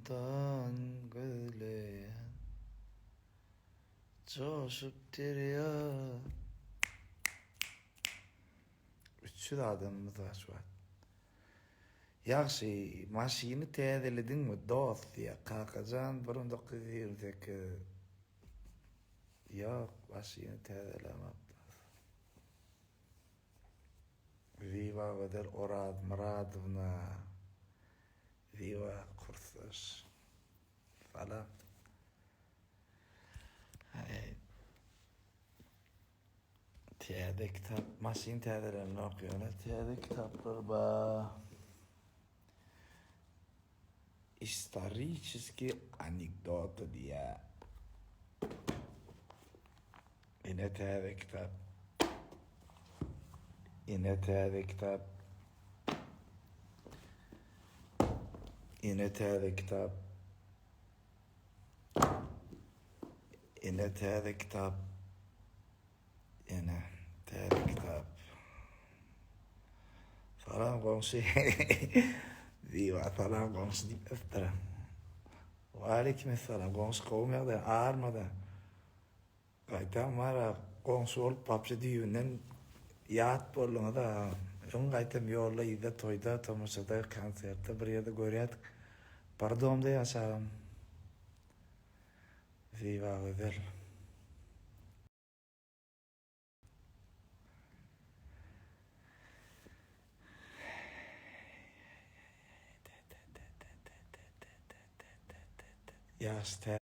Dağdan gülleyen coşup duruyor. Üçü adamımız var şu an. Yaxşı, maşini tədiledin mi dost diye kalkacan burun dokuzuyorduk. Yok, maşini tədilemem. Viva vedel orad Muradovna. Viva kurslar falan. Tiyade kitap, maşin tiyadelerini okuyorlar. Tiyade kitaplar ba. Исторические анекдоты diye. Yine tiyade kitap. Yine tiyade kitap. Yine tiyade kitap. Yine tiyade kitap. Yine tiyade kitap. Salam komşu. Viva salam komşu deyip öptürüm. Aleykümselam komşu kovmayadan ağırmadan. Kaytan var komşu olup papçı düğünden yat bolluğuna da ön kaytam yolla iyide toyda tomusada konserte bir yerde görüyorduk. Pardon'da yaşarım. Viva güzel. Yaşta.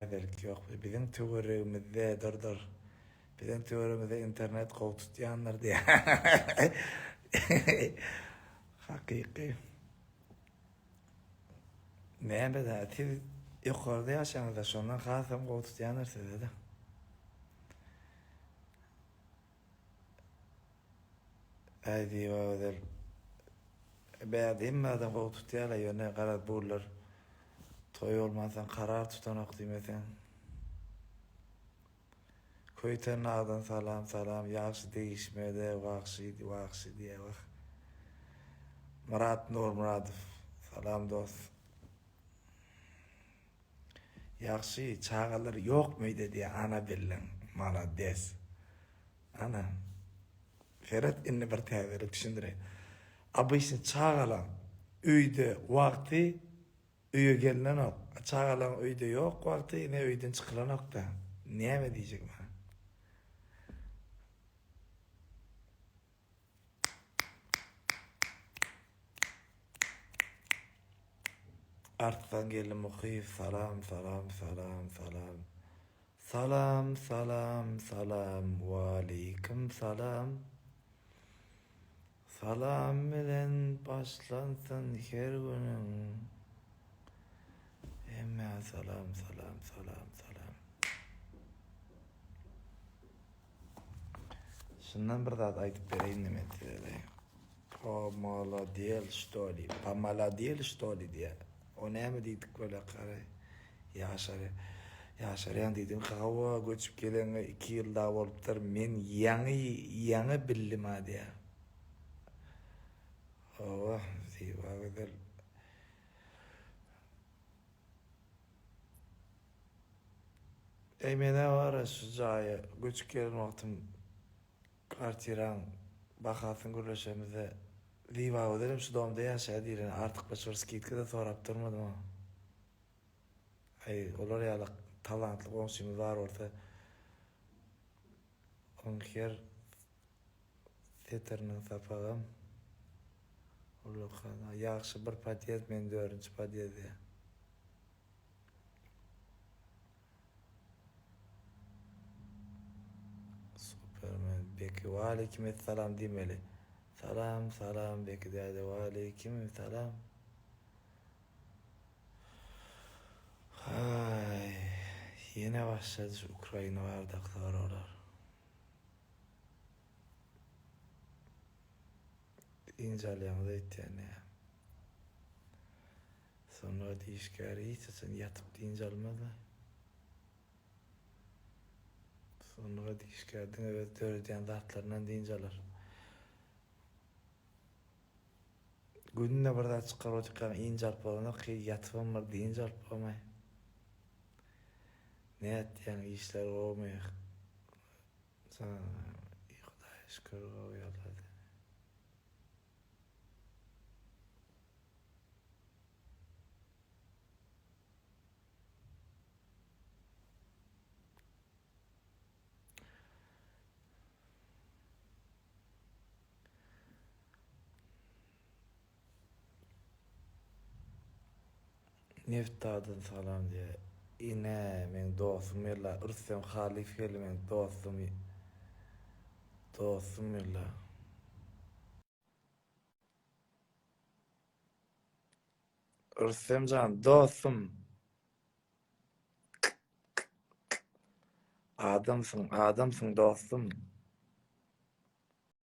Belki yok. Bizim teorimizde dur. Bizim teorimizde internet kol tutuyanlar diye. Hakiki. Ne bedel siz yukarıda yaşayanlar da şundan kalsam kol tutuyanlar size de. Haydi o der. Beğendiğim mi adam kol tutuyorlar yöne karar bulurlar. Toy olmazsan karar tutanak demesen. Köyten ağdan salam. Yaxşı değişmede vakşı diye bak. Murat Nur Muradov. Salam dost. Yaxşı çağalır yok muydu diye ana bilin. Mala des. Ana. Ferhat inni bir təvəli düşündürey. Abıysin çağalan üyde vakti üye gelinen ok. Çağalan üyde yok vakti yine üyden çıkılan ok da. Niye mi diyecek bana? Arttan geldi muhif salam. Salam ve aleyküm salam. Salam bilen başlansın her günün. Emme salam. Şundan bir daha aytıp bereyim demedi. Помолодел, что ли diye. O ne mi dedik böyle kare? Yaşaryan dedim. Hava göçüp gelen 2 yıl daha oluplar. Men yanı bildim ha diye. Oh, ziva güzel. Mene var şu caya. Göçüp gelen vaktim kartiran bakasın görüşemize. Ziva öderim şu doğumda yaşaydı. Artık Başarskiyet'e de sorap durmadım ha. Olar ya talantlı komşumuz var orada. Onun her teterinin sapağım. Uluqana yaxşı bir patyez men 4-cü patyez ya. Superman beki ve aleykümselam demeli. Salam beki de ve aleykümselam. Ay, yine başladı şu Ukrayna vardaklar olar. İnceleyemde ettiğini ya. Sonra değişkari hiç yatıp incelmedi. Sonra dikiş geldin evet öğreten zartlarından deyince alır. Gününe bir daha çıkar o çıkan ince alıp olana ki yatıvan var deyince alıp olmay. Ne et yani işler olmuyor. Sana Xudoga şükür uyaladı. Neftadın salam diye. Ine men dostum yalla Rüstem Halif yalla men dostum yalla. Rüstem can dostum. Adamsın dostum.